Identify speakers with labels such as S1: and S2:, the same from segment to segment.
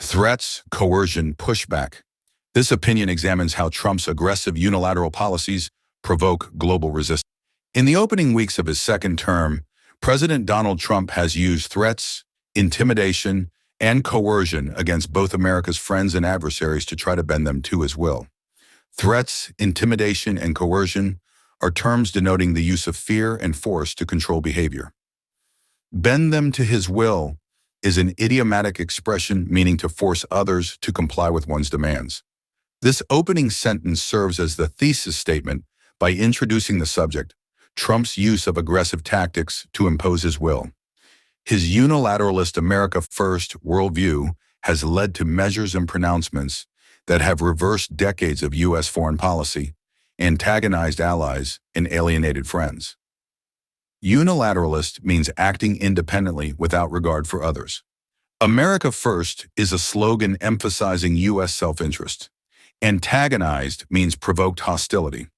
S1: Threats, coercion, pushback. This opinion examines how Trump's aggressive unilateral policies provoke global resistance. In the opening weeks of his second term, President Donald Trump has used threats, intimidation, and coercion against both America's friends and adversaries to try to bend them to his will. Threats, intimidation, and coercion are terms denoting the use of fear and force to control behavior. Bend them to his will is an idiomatic expression meaning to force others to comply with one's demands. This opening sentence serves as the thesis statement by introducing the subject, Trump's use of aggressive tactics to impose his will. His unilateralist America First worldview has led to measures and pronouncements that have reversed decades of U.S. foreign policy, antagonized allies, and alienated friends. Unilateralist means acting independently without regard for others. America First is a slogan emphasizing U.S. self-interest. Antagonized means provoked hostility.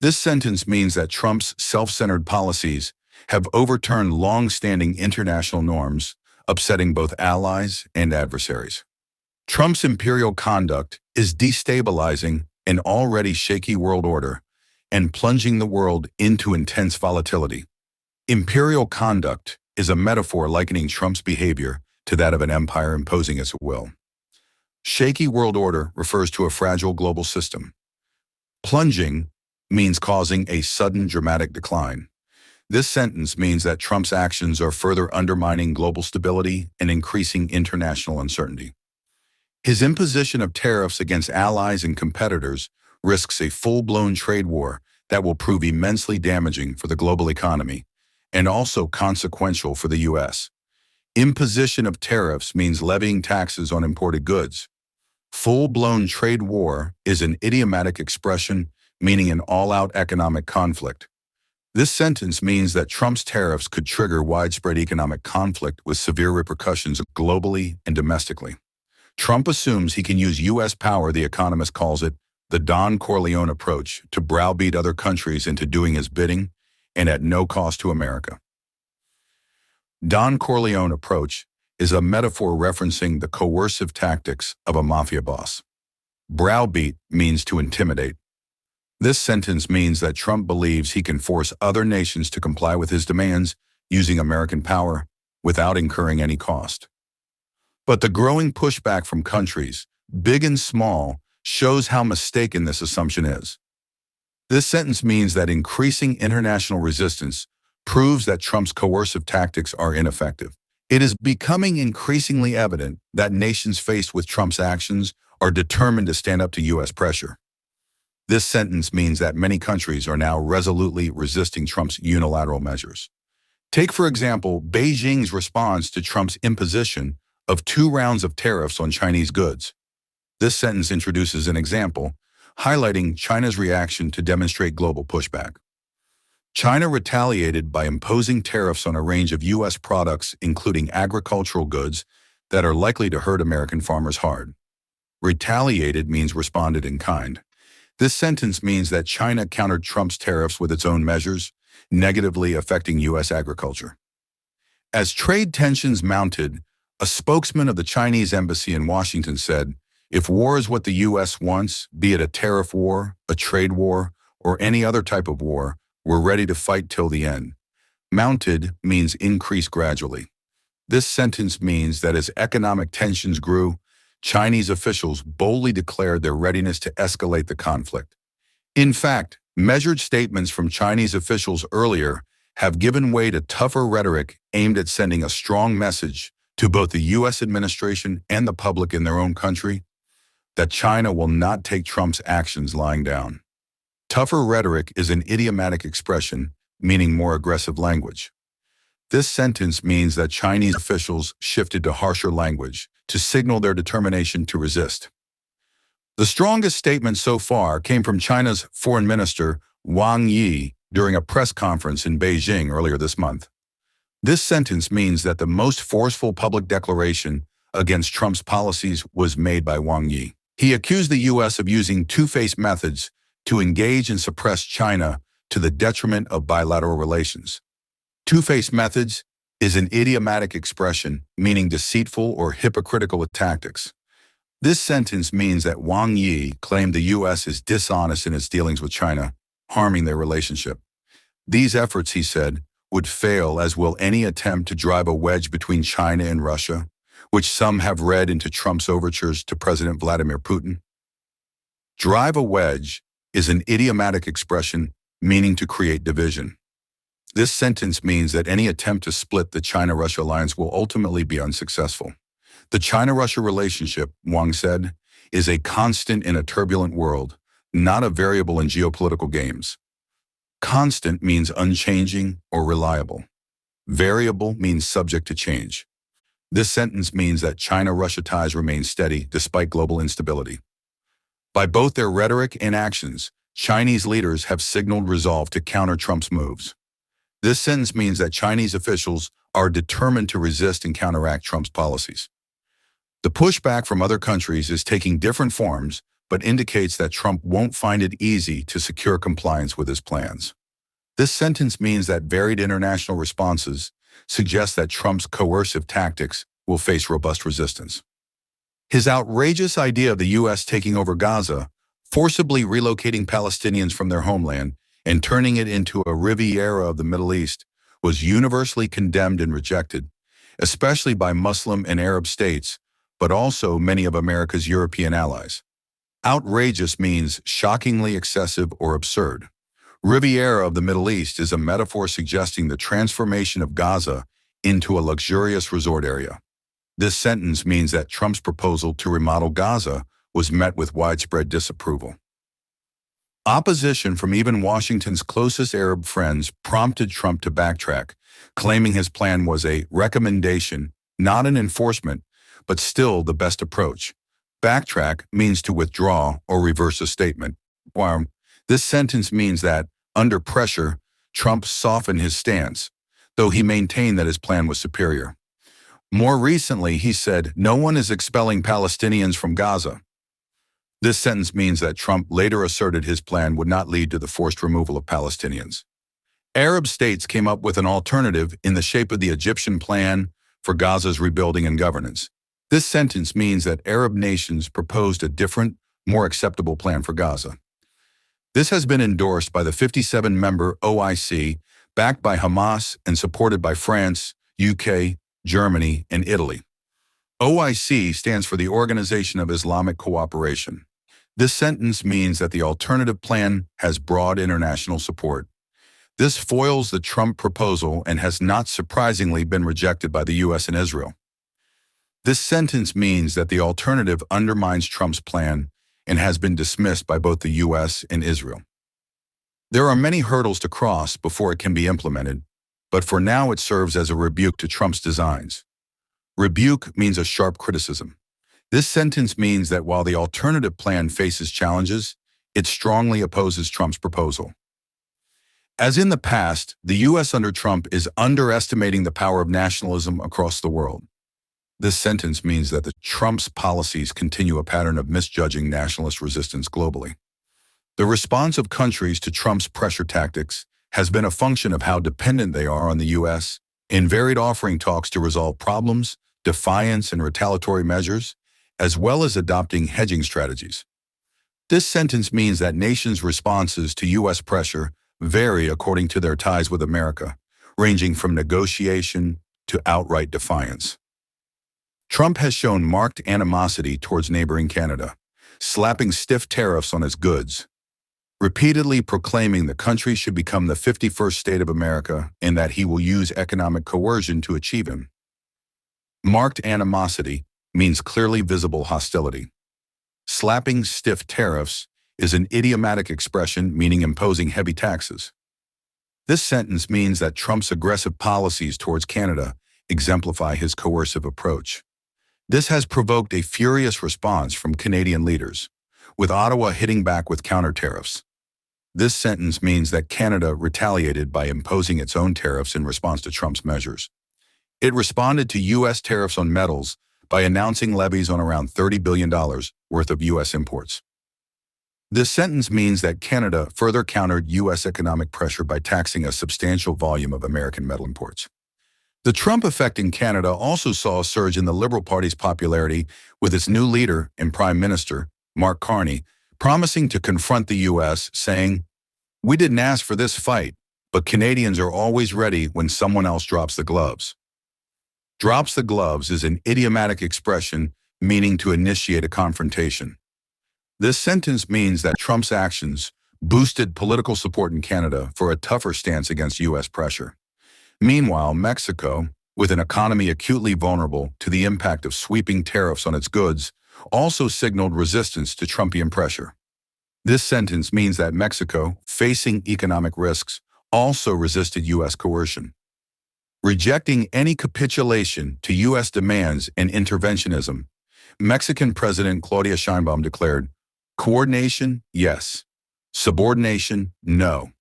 S1: This sentence means that Trump's self-centered policies have overturned long-standing international norms, upsetting both allies and adversaries. Trump's imperial conduct is destabilizing an already shaky world order and plunging the world into intense volatility. Imperial conduct is a metaphor likening Trump's behavior to that of an empire imposing its will. Shaky world order refers to a fragile global system. Plunging means causing a sudden dramatic decline. This sentence means that Trump's actions are further undermining global stability and increasing international uncertainty. His imposition of tariffs against allies and competitors risks a full-blown trade war that will prove immensely damaging for the global economy and also consequential for the U.S. Imposition of tariffs means levying taxes on imported goods. Full-blown trade war is an idiomatic expression meaning an all-out economic conflict. This sentence means that Trump's tariffs could trigger widespread economic conflict with severe repercussions globally and domestically. Trump assumes he can use U.S. power, the Economist calls it, the Don Corleone approach, to browbeat other countries into doing his bidding and at no cost to America. Don Corleone approach is a metaphor referencing the coercive tactics of a mafia boss. Browbeat means to intimidate. This sentence means that Trump believes he can force other nations to comply with his demands using American power without incurring any cost. But the growing pushback from countries, big and small, shows how mistaken this assumption is. This sentence means that increasing international resistance proves that Trump's coercive tactics are ineffective. It is becoming increasingly evident that nations faced with Trump's actions are determined to stand up to U.S. pressure. This sentence means that many countries are now resolutely resisting Trump's unilateral measures. Take, for example, Beijing's response to Trump's imposition of 2 rounds of tariffs on Chinese goods. This sentence introduces an example, highlighting China's reaction to demonstrate global pushback. China retaliated by imposing tariffs on a range of U.S. products, including agricultural goods, that are likely to hurt American farmers hard. Retaliated means responded in kind. This sentence means that China countered Trump's tariffs with its own measures, negatively affecting U.S. agriculture. As trade tensions mounted, a spokesman of the Chinese embassy in Washington said, "If war is what the U.S. wants, be it a tariff war, a trade war, or any other type of war, we're ready to fight till the end." Mounted means increase gradually. This sentence means that as economic tensions grew, Chinese officials boldly declared their readiness to escalate the conflict. In fact, measured statements from Chinese officials earlier have given way to tougher rhetoric aimed at sending a strong message to both the U.S. administration and the public in their own country that China will not take Trump's actions lying down. Tougher rhetoric is an idiomatic expression meaning more aggressive language. This sentence means that Chinese officials shifted to harsher language to signal their determination to resist. The strongest statement so far came from China's Foreign Minister Wang Yi during a press conference in Beijing earlier this month. This sentence means that the most forceful public declaration against Trump's policies was made by Wang Yi. He accused the U.S. of using two-faced methods to engage and suppress China to the detriment of bilateral relations. Two-faced methods is an idiomatic expression meaning deceitful or hypocritical tactics. This sentence means that Wang Yi claimed the U.S. is dishonest in its dealings with China, harming their relationship. These efforts, he said, would fail, as will any attempt to drive a wedge between China and Russia, which some have read into Trump's overtures to President Vladimir Putin. Drive a wedge is an idiomatic expression meaning to create division. This sentence means that any attempt to split the China-Russia alliance will ultimately be unsuccessful. The China-Russia relationship, Wang said, is a constant in a turbulent world, not a variable in geopolitical games. Constant means unchanging or reliable. Variable means subject to change. This sentence means that China-Russia ties remain steady despite global instability. By both their rhetoric and actions, Chinese leaders have signaled resolve to counter Trump's moves. This sentence means that Chinese officials are determined to resist and counteract Trump's policies. The pushback from other countries is taking different forms, but indicates that Trump won't find it easy to secure compliance with his plans. This sentence means that varied international responses suggest that Trump's coercive tactics will face robust resistance. His outrageous idea of the U.S. taking over Gaza, forcibly relocating Palestinians from their homeland, and turning it into a Riviera of the Middle East, was universally condemned and rejected, especially by Muslim and Arab states, but also many of America's European allies. Outrageous means shockingly excessive or absurd. Riviera of the Middle East is a metaphor suggesting the transformation of Gaza into a luxurious resort area. This sentence means that Trump's proposal to remodel Gaza was met with widespread disapproval. Opposition from even Washington's closest Arab friends prompted Trump to backtrack, claiming his plan was a recommendation, not an enforcement, but still the best approach. Backtrack means to withdraw or reverse a statement. This sentence means that, under pressure, Trump softened his stance, though he maintained that his plan was superior. More recently, he said, "No one is expelling Palestinians from Gaza." This sentence means that Trump later asserted his plan would not lead to the forced removal of Palestinians. Arab states came up with an alternative in the shape of the Egyptian plan for Gaza's rebuilding and governance. This sentence means that Arab nations proposed a different, more acceptable plan for Gaza. This has been endorsed by the 57-member OIC, backed by Hamas and supported by France, UK, Germany, and Italy. OIC stands for the Organization of Islamic Cooperation. This sentence means that the alternative plan has broad international support. This foils the Trump proposal and has not surprisingly been rejected by the US and Israel. This sentence means that the alternative undermines Trump's plan and has been dismissed by both the US and Israel. There are many hurdles to cross before it can be implemented, but for now it serves as a rebuke to Trump's designs. Rebuke means a sharp criticism. This sentence means that while the alternative plan faces challenges, it strongly opposes Trump's proposal. As in the past, the U.S. under Trump is underestimating the power of nationalism across the world. This sentence means that Trump's policies continue a pattern of misjudging nationalist resistance globally. The response of countries to Trump's pressure tactics has been a function of how dependent they are on the U.S. in varied offering talks to resolve problems, defiance, and retaliatory measures, as well as adopting hedging strategies. This sentence means that nations' responses to U.S. pressure vary according to their ties with America, ranging from negotiation to outright defiance. Trump has shown marked animosity towards neighboring Canada, slapping stiff tariffs on its goods, repeatedly proclaiming the country should become the 51st state of America and that he will use economic coercion to achieve him. Marked animosity means clearly visible hostility. Slapping stiff tariffs is an idiomatic expression meaning imposing heavy taxes. This sentence means that Trump's aggressive policies towards Canada exemplify his coercive approach. This has provoked a furious response from Canadian leaders, with Ottawa hitting back with counter tariffs. This sentence means that Canada retaliated by imposing its own tariffs in response to Trump's measures. It responded to U.S. tariffs on metals by announcing levies on around $30 billion worth of U.S. imports. This sentence means that Canada further countered U.S. economic pressure by taxing a substantial volume of American metal imports. The Trump effect in Canada also saw a surge in the Liberal Party's popularity with its new leader and Prime Minister, Mark Carney, promising to confront the U.S., saying, "We didn't ask for this fight, but Canadians are always ready when someone else drops the gloves." Drops the gloves is an idiomatic expression meaning to initiate a confrontation. This sentence means that Trump's actions boosted political support in Canada for a tougher stance against U.S. pressure. Meanwhile, Mexico, with an economy acutely vulnerable to the impact of sweeping tariffs on its goods, also signaled resistance to Trumpian pressure. This sentence means that Mexico, facing economic risks, also resisted U.S. coercion. Rejecting any capitulation to U.S. demands and interventionism, Mexican President Claudia Sheinbaum declared, "Coordination, yes. Subordination, no."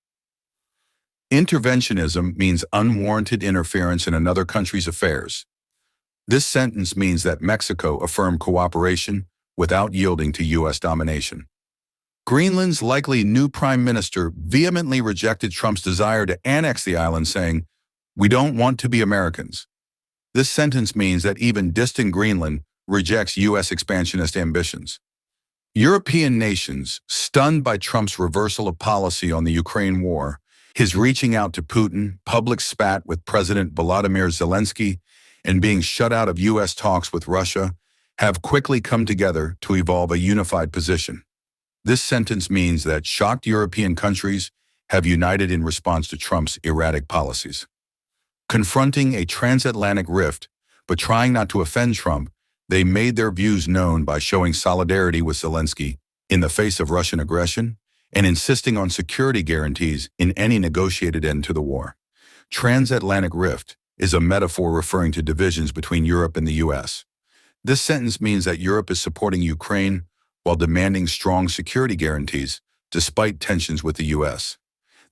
S1: Interventionism means unwarranted interference in another country's affairs. This sentence means that Mexico affirmed cooperation without yielding to U.S. domination. Greenland's likely new prime minister vehemently rejected Trump's desire to annex the island, saying, "We don't want to be Americans." This sentence means that even distant Greenland rejects U.S. expansionist ambitions. European nations, stunned by Trump's reversal of policy on the Ukraine war, his reaching out to Putin, public spat with President Volodymyr Zelensky, and being shut out of U.S. talks with Russia, have quickly come together to evolve a unified position. This sentence means that shocked European countries have united in response to Trump's erratic policies. Confronting a transatlantic rift, but trying not to offend Trump, they made their views known by showing solidarity with Zelensky in the face of Russian aggression and insisting on security guarantees in any negotiated end to the war. Transatlantic rift is a metaphor referring to divisions between Europe and the U.S. This sentence means that Europe is supporting Ukraine while demanding strong security guarantees despite tensions with the U.S.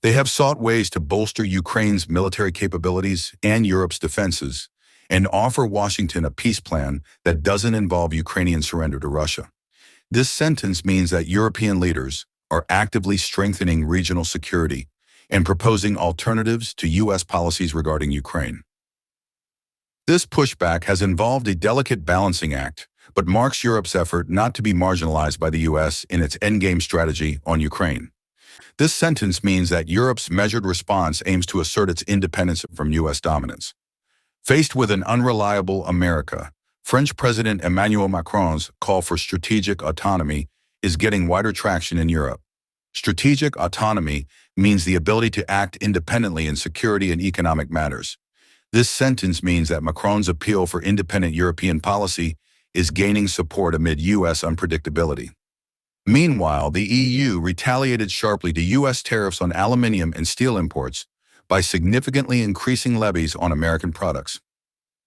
S1: They have sought ways to bolster Ukraine's military capabilities and Europe's defenses and offer Washington a peace plan that doesn't involve Ukrainian surrender to Russia. This sentence means that European leaders are actively strengthening regional security and proposing alternatives to U.S. policies regarding Ukraine. This pushback has involved a delicate balancing act, but marks Europe's effort not to be marginalized by the U.S. in its endgame strategy on Ukraine. This sentence means that Europe's measured response aims to assert its independence from U.S. dominance. Faced with an unreliable America, French President Emmanuel Macron's call for strategic autonomy is getting wider traction in Europe. Strategic autonomy means the ability to act independently in security and economic matters. This sentence means that Macron's appeal for independent European policy is gaining support amid U.S. unpredictability. Meanwhile, the EU retaliated sharply to U.S. tariffs on aluminum and steel imports by significantly increasing levies on American products.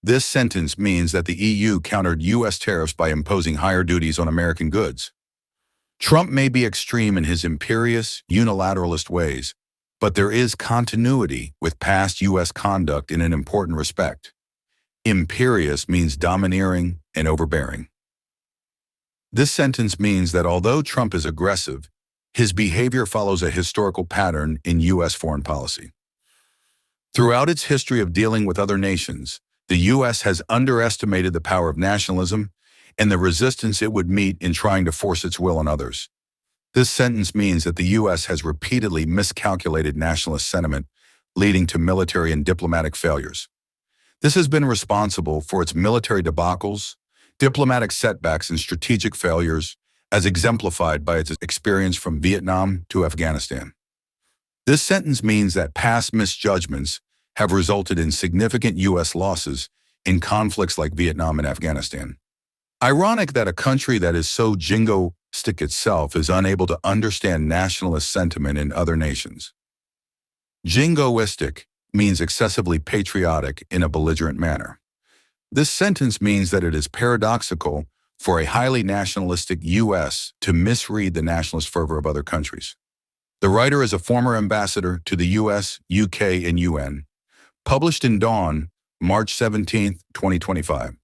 S1: This sentence means that the EU countered U.S. tariffs by imposing higher duties on American goods. Trump may be extreme in his imperious, unilateralist ways, but there is continuity with past U.S. conduct in an important respect. Imperious means domineering and overbearing. This sentence means that although Trump is aggressive, his behavior follows a historical pattern in U.S. foreign policy. Throughout its history of dealing with other nations, the U.S. has underestimated the power of nationalism and the resistance it would meet in trying to force its will on others. This sentence means that the U.S. has repeatedly miscalculated nationalist sentiment, leading to military and diplomatic failures. This has been responsible for its military debacles, diplomatic setbacks, and strategic failures, as exemplified by its experience from Vietnam to Afghanistan. This sentence means that past misjudgments have resulted in significant U.S. losses in conflicts like Vietnam and Afghanistan. Ironic that a country that is so jingoistic itself is unable to understand nationalist sentiment in other nations. Jingoistic means excessively patriotic in a belligerent manner. This sentence means that it is paradoxical for a highly nationalistic U.S. to misread the nationalist fervor of other countries. The writer is a former ambassador to the U.S., UK, and UN. Published in Dawn, March 17, 2025.